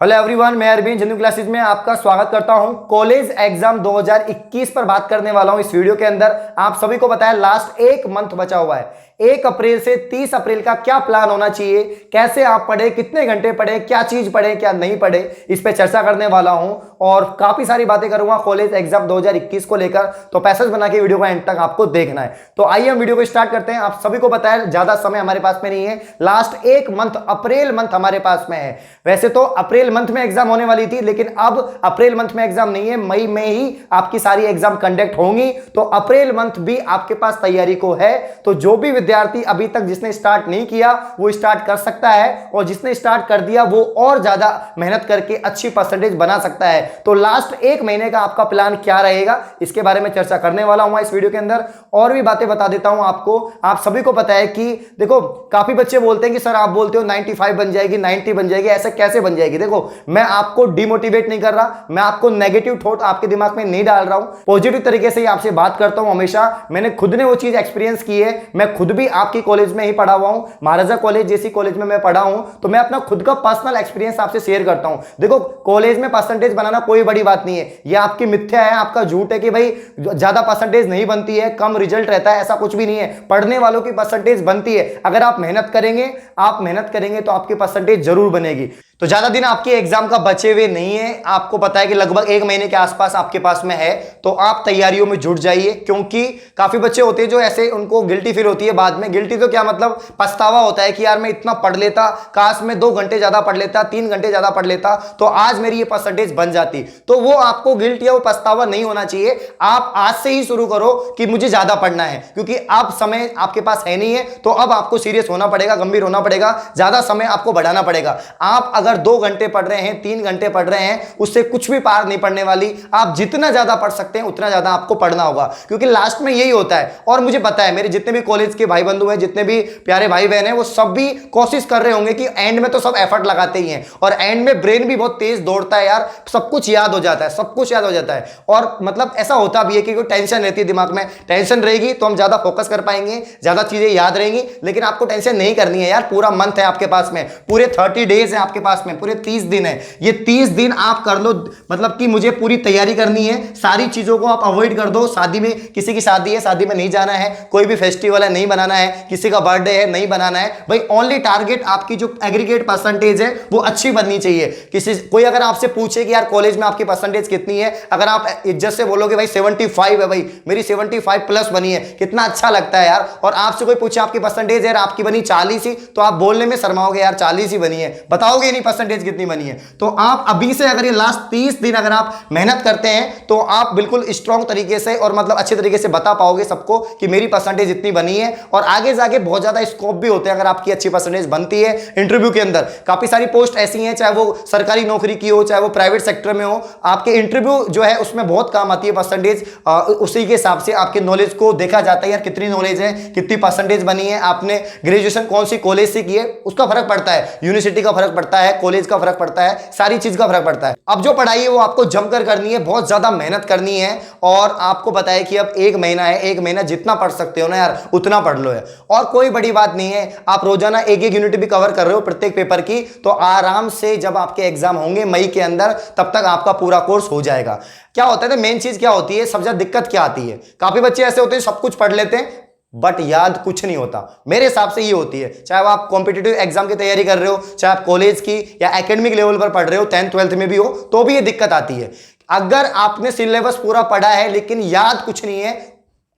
Hello everyone, मैं Arvind Jannu classes में आपका स्वागत करता हूं। कॉलेज एग्जाम 2021 पर बात करने वाला हूं इस वीडियो के अंदर। आप सभी को पता है लास्ट एक मंथ बचा हुआ है। 1 अप्रैल से 30 अप्रैल का क्या प्लान होना चाहिए, कैसे आप पढ़े, कितने घंटे पढ़े, क्या चीज पढ़े, क्या नहीं पढ़े, इस पे चर्चा करने वाला हूं और काफी सारी बातें करूंगा कॉलेज एग्जाम 2021 को लेकर। तो पैसेज बना के वीडियो का एंड तक आपको देखना है। तो आइए हम वीडियो को स्टार्ट करते हैं। आप सभी को पता है ज्यादा समय हमारे पास में नहीं है, लास्ट एक मंथ अप्रैल मंथ हमारे पास में है। वैसे तो अप्रैल मंथ में एग्जाम होने वाली थी, लेकिन अब अप्रैल मंथ में एग्जाम नहीं है, मई में ही आपकी सारी एग्जाम कंडक्ट होंगी। तो अप्रैल मंथ भी आपके पास तैयारी को है। तो जो भी विद्यार्थी अभी तक जिसने स्टार्ट नहीं किया वो स्टार्ट कर सकता है, और जिसने स्टार्ट कर दिया वो और ज्यादा मेहनत करके अच्छी परसेंटेज बना सकता है। तो लास्ट एक महीने का आपका प्लान क्या रहेगा, इसके बारे में चर्चा करने वाला हूं इस वीडियो के अंदर। और भी बातें बता देता हूं आपको। आप सभी को पता है कि देखो, काफी बच्चे बोलते हैं कि सर आप बोलते हो 95 बन जाएगी, 90 बन जाएगी, ऐसे कैसे बन जाएगी। देखो, मैं आपको डिमोटिवेट नहीं कर रहा, मैं आपको नेगेटिव थॉट आपके दिमाग में नहीं डाल रहा हूं, पॉजिटिव तरीके से ही आपसे बात करता हूं हमेशा। मैंने खुद ने वो चीज एक्सपीरियंस की है। मैं खुद भी आपकी कॉलेज में ही पढ़ा हुआ हूं, महाराजा कॉलेज जैसी कॉलेज में मैं पढ़ा हूं। तो मैं अपना खुद का पर्सनल एक्सपीरियंस आपसे शेयर करता हूं। देखो, कॉलेज में परसेंटेज बनाना कोई बड़ी बात नहीं है, यह आपकी मिथ्या है, आपका झूठ है कि भाई ज्यादा परसेंटेज नहीं बनती है, कम रिजल्ट रहता है, ऐसा कुछ भी नहीं है। पढ़ने वालों की परसेंटेज बनती है। अगर आप मेहनत करेंगे तो आपकी परसेंटेज जरूर बनेगी। तो ज्यादा दिन आपके एग्जाम का बचे हुए नहीं है। आपको पता है कि लगभग 1 महीने के आसपास आपके पास में है। तो आप तैयारियों में जुट जाइए, क्योंकि काफी बच्चे होते हैं जो ऐसे उनको गिल्टी फील होती है बाद में। गिल्टी तो क्या मतलब, पछतावा होता है कि यार मैं इतना पढ़ लेता, काश मैं 2 घंटे ज्यादा पढ़ लेता, 3 घंटे ज्यादा पढ़ लेता, तो आज मेरी ये परसेंटेज बन जाती। तो वो आपको गिल्ट या वो पछतावा नहीं होना चाहिए। आप आज से ही शुरू करो कि मुझे ज्यादा पढ़ना है, क्योंकि अब समय आपके पास है नहीं है। तो अब आपको सीरियस होना पड़ेगा, गंभीर होना पड़ेगा, ज्यादा समय आपको बढ़ाना पड़ेगा। आप अगर 2 घंटे पढ़ रहे हैं, 3 घंटे पढ़ रहे हैं, उससे कुछ भी पार नहीं पड़ने वाली। आप जितना ज्यादा पढ़ सकते हैं उतना ज्यादा आपको पढ़ना होगा, क्योंकि लास्ट में यही होता है। और मुझे पता है मेरे जितने भी कॉलेज के भाई बंधु हैं, जितने भी प्यारे भाई बहन हैं, वो सब भी कोशिश कर रहे होंगे कि एंड में तो सब एफर्ट लगाते ही हैं, और एंड में ब्रेन भी बहुत तेज दौड़ता है यार, सब कुछ याद हो जाता है, सब कुछ याद हो जाता है। और मतलब ऐसा होता भी है कि कोई टेंशन रहती है दिमाग में, टेंशन रहेगी तो हम ज्यादा फोकस कर पाएंगे, ज्यादा चीजें याद रहेंगी। लेकिन आपको टेंशन नहीं करनी है यार, पूरा मंथ है आपके पास में, पूरे 30 डेज है आपके पास में, पूरे 30 दिन है। ये 30 दिन आप कर लो, मतलब कि मुझे पूरी तैयारी करनी है, सारी चीजों को आप अवॉइड कर दो। शादी में, किसी की शादी है, शादी में नहीं जाना है, कोई भी फेस्टिवल है नहीं बनाना है, किसी का बर्थडे है नहीं बनाना है भाई। ओनली टारगेट आपकी जो एग्रीगेट परसेंटेज है वो अच्छी बननी चाहिए। कोई अगर आपसे पूछे कि यार कॉलेज में आपकी परसेंटेज कितनी है, अगर आप इज्जत से बोलोगे भाई 75 है, भाई मेरी 75 प्लस बनी है, कितना अच्छा लगता है यार। और आपसे कोई पूछे आपकी परसेंटेज है, आपकी बनी 40 ही, तो आप बोलने में शर्माओगे यार 40 ही बनी है, बताओगे नहीं परसेंटेज कितनी बनी है। तो आप अभी से अगर ये लास्ट 30 दिन अगर आप मेहनत करते हैं तो आप बिल्कुल स्ट्रॉन्ग तरीके से और मतलब अच्छे तरीके से बता पाओगे सबको कि मेरी परसेंटेज इतनी बनी है। और आगे जाके बहुत ज्यादा स्कोप भी होते हैं अगर आपकी अच्छी परसेंटेज बनती है। इंटरव्यू के अंदर काफी सारी पोस्ट ऐसी हैं, चाहे वो सरकारी नौकरी की हो, चाहे वो प्राइवेट सेक्टर में हो, आपके इंटरव्यू जो है उसमें बहुत काम आती है परसेंटेज। उसी के हिसाब से आपके नॉलेज को देखा जाता है यार, कितनी नॉलेज है, कितनी परसेंटेज बनी है, आपने ग्रेजुएशन कौन सी कॉलेज से की है, उसका फर्क पड़ता है, यूनिवर्सिटी का फर्क पड़ता है, कॉलेज का फर्क पड़ता है, सारी चीज का फर्क पड़ता है। अब जो पढ़ाई है वो आपको जमकर करनी है, बहुत ज्यादा मेहनत करनी है। और आपको पता है कि अब 1 महीना है, 1 महीना जितना पढ़ सकते हो ना यार उतना पढ़ लो है। और कोई बड़ी बात नहीं है, आप रोजाना एक यूनिट भी कवर कर रहे हो प्रत्येक पेपर की, तो आराम से जब आपके एग्जाम होंगे मई के अंदर, तब तक आपका पूरा कोर्स हो जाएगा। क्या होता है, मेन चीज क्या होती है, सबसे ज्यादा दिक्कत क्या आती है, काफी बच्चे ऐसे होते हैं सब कुछ पढ़ लेते हैं बट याद कुछ नहीं होता। मेरे हिसाब से ये होती है, चाहे आप कॉम्पिटिटिव एग्जाम की तैयारी कर रहे हो, चाहे आप कॉलेज की या एकेडमिक लेवल पर पढ़ रहे हो, 10th 12th में भी हो, तो भी ये दिक्कत आती है। अगर आपने सिलेबस पूरा पढ़ा है लेकिन याद कुछ नहीं है,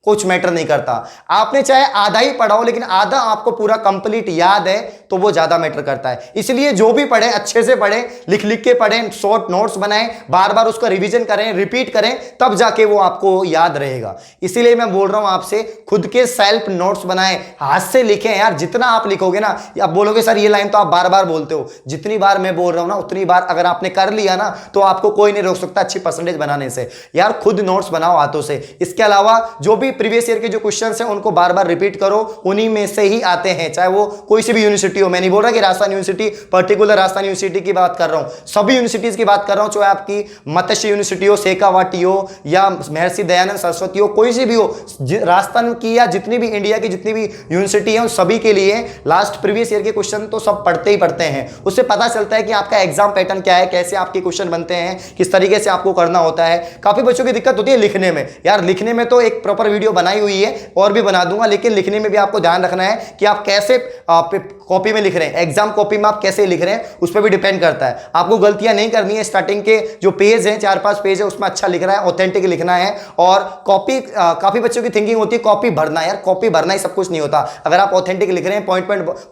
कुछ मैटर नहीं करता। आपने चाहे आधा ही पढ़ा हो लेकिन आधा आपको पूरा कंप्लीट याद है, तो वो ज्यादा मैटर करता है। इसलिए जो भी पढ़े अच्छे से पढ़े, लिख लिख के पढ़ें, शॉर्ट नोट्स बनाएं, बार बार उसका रिवीजन करें, रिपीट करें, तब जाके वो आपको याद रहेगा। इसीलिए मैं बोल रहा हूं आपसे, खुद के सेल्फ नोट्स बनाएं, हाथ से लिखें यार। जितना आप लिखोगे ना, आप बोलोगे सर ये लाइन तो आप बार बार बोलते हो, जितनी बार मैं बोल रहा हूं ना उतनी बार अगर आपने कर लिया ना, तो आपको कोई नहीं रोक सकता अच्छी परसेंटेज बनाने से। यार खुद नोट्स बनाओ हाथों से। इसके अलावा जो भी प्रीवियस ईयर के जो क्वेश्चन हैं उनको बार बार रिपीट करो, उन्हीं में से ही आते हैं, चाहे वो कोई सी भी यूनिवर्सिटी हो। मैं नहीं बोल रहा कि Rajasthan university, particular Rajasthan university की बात कर रहा हूं, सभी यूनिवर्सिटीज की बात कर रहा हूं, चाहे आपकी मत्स्य यूनिवर्सिटी हो, शेखावाटी हो, या महर्षि दयानंद सरस्वती हो, कोई सी भी हो, राजस्थान की या जितनी भी इंडिया की जितनी भी यूनिवर्सिटी है उन सभी के लिए लास्ट प्रीवियस ईयर के क्वेश्चन तो सब पढ़ते ही पढ़ते हैं। उससे पता चलता है कि आपका एग्जाम पैटर्न क्या है, कैसे आपके क्वेश्चन बनते हैं, किस तरीके से आपको करना होता है। काफी बच्चों की दिक्कत होती है लिखने में, यार लिखने में तो एक प्रॉपर वीडियो बनाई हुई है और भी बना दूंगा, लेकिन लिखने में भी आपको ध्यान रखना है कि आप कैसे कॉपी में लिख रहे हैं, एग्जाम कॉपी में आप कैसे लिख रहे हैं, उस पर भी डिपेंड करता है। आपको गलतियां नहीं करनी है, स्टार्टिंग के जो पेज हैं 4-5 पेज है उसमें अच्छा लिख रहा है, ऑथेंटिक लिखना है। और कॉपी, काफी बच्चों की थिंकिंग होती है कॉपी भरना, यार कॉपी भरना ही सब कुछ नहीं होता। अगर आप ऑथेंटिक लिख रहे हैं,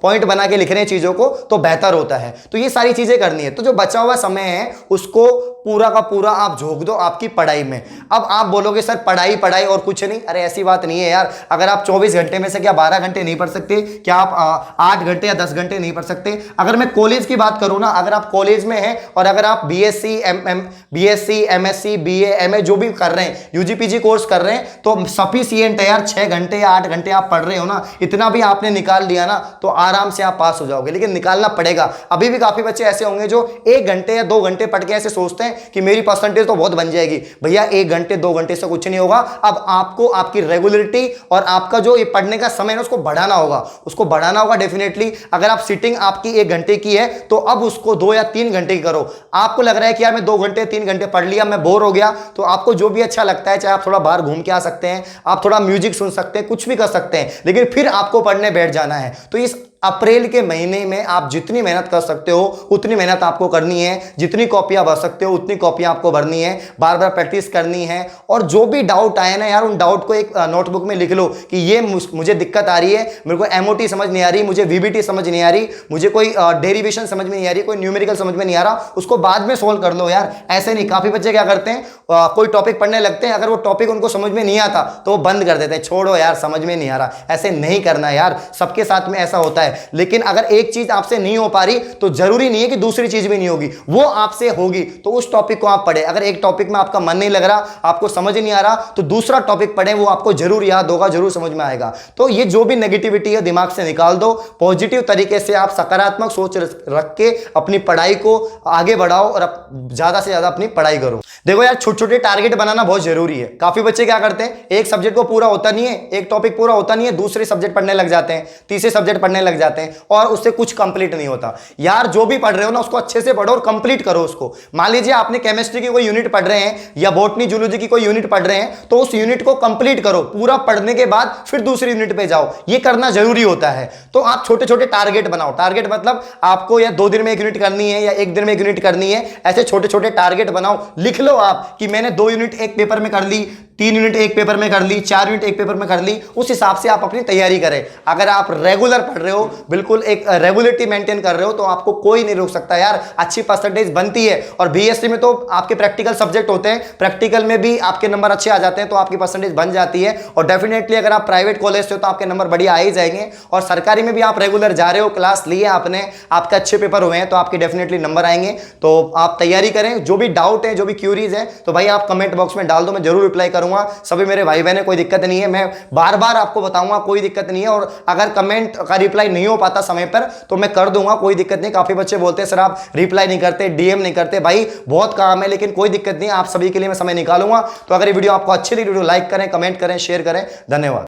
पॉइंट बना के लिख रहे हैं चीजों को, तो बेहतर होता है। तो ये सारी चीजें करनी है। तो जो बचा हुआ समय है उसको पूरा का पूरा आप झोंक दो आपकी पढ़ाई में। अब आप बोलोगे सर पढ़ाई पढ़ाई और कुछ नहीं, अरे ऐसी बात नहीं है यार। अगर आप 24 घंटे में से क्या 12 घंटे नहीं पढ़ सकते, क्या आप 8 घंटे या 10 घंटे नहीं पढ़ सकते? अगर मैं कॉलेज की बात करूं ना, अगर आप कॉलेज में हैं और अगर आप बीएससी, एमएससी, बीए, एमए जो भी कर रहे हैं, यूजी पीजी कोर्स कर रहे हैं, तो सफिशिएंट है यार। 6 घंटे या 8 घंटे आप पढ़ रहे हो ना, इतना भी आपने निकाल लिया ना तो आराम से आप पास हो जाओगे, लेकिन निकालना पड़ेगा। अभी भी काफी बच्चे ऐसे होंगे जो 1 घंटे या 2 घंटे पढ़ के ऐसे सोचते हैं कि मेरी परसेंटेज तो बहुत बन जाएगी। भैया 1 घंटे 2 घंटे से कुछ नहीं होगा। अब आपको आपकी रेगुलरिटी और आपका जो ये पढ़ने का समय है उसको बढ़ाना होगा, उसको बढ़ाना होगा डेफिनेटली। अगर आप सिटिंग आपकी 1 घंटे की है तो अब उसको 2 या 3 घंटे की करो। आपको लग रहा है कि यार मैं 2 घंटे 3 घंटे पढ़ लिया, मैं बोर हो गया, तो आपको जो भी अच्छा लगता है, चाहे आप थोड़ा बाहर घूम के आ सकते हैं, आप थोड़ा म्यूजिक सुन सकते हैं, कुछ भी कर सकते हैं, लेकिन फिर आपको पढ़ने बैठ जाना है। तो इस अप्रैल के महीने में आप जितनी मेहनत कर सकते हो उतनी मेहनत आपको करनी है, जितनी कॉपियां भर सकते हो उतनी कॉपियां आपको भरनी है, बार बार प्रैक्टिस करनी है। और जो भी डाउट आए ना यार, उन डाउट को एक नोटबुक में लिख लो कि ये मुझे दिक्कत आ रही है, मेरे को एमओटी समझ नहीं आ रही, मुझे वीबीटी समझ नहीं आ रही, मुझे कोई डेरिवेशन समझ में नहीं आ रही, कोई न्यूमेरिकल समझ में नहीं आ रहा, उसको बाद में सोल्व कर लो यार। ऐसे नहीं, काफी बच्चे क्या करते हैं, कोई टॉपिक पढ़ने लगते हैं, अगर वो टॉपिक उनको समझ में नहीं आता तो वो बंद कर देते हैं, छोड़ो यार समझ में नहीं आ रहा। ऐसे नहीं करना यार, सबके साथ में ऐसा होता है। लेकिन अगर एक चीज आपसे नहीं हो पा रही तो जरूरी नहीं है कि दूसरी चीज भी नहीं होगी, वो आपसे होगी, तो उस टॉपिक को आप पढ़े। अगर एक टॉपिक में आपका मन नहीं लग रहा, आपको समझ नहीं आ रहा, तो दूसरा टॉपिक पढ़े, वो आपको जरूर याद होगा, जरूर समझ में आएगा। तो ये जो भी नेगेटिविटी है दिमाग से निकाल दो, पॉजिटिव तरीके से आप सकारात्मक सोच रख के अपनी पढ़ाई को आगे बढ़ाओ और ज्यादा से ज्यादा अपनी पढ़ाई करो। देखो यार, छोटे छोटे टारगेट बनाना बहुत जरूरी है। काफी बच्चे क्या करते हैं, एक सब्जेक्ट को पूरा होता नहीं है, एक टॉपिक पूरा होता नहीं है, दूसरे सब्जेक्ट पढ़ने लग जाते हैं, तीसरे सब्जेक्ट पढ़ने लग जाते हैं और उससे कुछ कंप्लीट नहीं होता। यार जो भी पढ़ रहे हो ना उसको अच्छे से पढ़ो और कंप्लीट करो उसको। मान लीजिए आपने केमिस्ट्री की कोई यूनिट पढ़ रहे हैं या बॉटनी जूलॉजी की कोई यूनिट पढ़ रहे हैं, तो उस यूनिट को कंप्लीट करो। पूरा पढ़ने के बाद फिर दूसरी यूनिट पे जाओ, ये करना जरूरी होता है। तो आप छोटे छोटे टारगेट बनाओ। टारगेट मतलब आपको या 2 दिन में 1 यूनिट करनी है या 1 दिन में 1 यूनिट करनी है, ऐसे छोटे छोटे टारगेट बनाओ। लिख लो आप कि मैंने 2 यूनिट एक पेपर में कर ली, 3 यूनिट एक पेपर में कर ली, 4 यूनिट एक पेपर में कर ली। उस हिसाब से आप अपनी तैयारी करें। अगर आप रेगुलर पढ़ रहे हो, बिल्कुल एक रेगुलरिटी मेंटेन कर रहे हो, तो आपको कोई नहीं रोक सकता यार। अच्छी परसेंटेज बनती है। और बीएससी में तो आपके प्रैक्टिकल सब्जेक्ट होते हैं, प्रैक्टिकल में भी आपके नंबर अच्छे आ जाते हैं, तो आपकी परसेंटेज बन जाती है। और डेफिनेटली अगर आप प्राइवेट कॉलेज से हो तो आपके नंबर बढ़िया आ ही जाएंगे। और सरकारी में भी आप रेगुलर जा रहे हो, क्लास लिए आपने, आपके अच्छे पेपर हुए हैं, तो आपके डेफिनेटली नंबर आएंगे। तो आप तैयारी करें। जो भी डाउट है, जो भी क्यूरीज है, तो भाई आप कमेंट बॉक्स में डाल दो, मैं जरूर रिप्लाई करूंगा। सभी मेरे भाई बहन, कोई दिक्कत नहीं है, मैं बार बार आपको बताऊंगा, कोई दिक्कत नहीं है। और अगर कमेंट का रिप्लाई नहीं हो पाता समय पर तो मैं कर दूंगा, कोई दिक्कत नहीं। काफी बच्चे बोलते हैं सर आप रिप्लाई नहीं करते, डीएम नहीं करते। भाई बहुत काम है, लेकिन कोई दिक्कत नहीं, आप सभी के लिए मैं समय निकालूंगा। तो अगर ये वीडियो आपको अच्छी लगी, वीडियो लाइक करें, कमेंट करें, शेयर करें। धन्यवाद।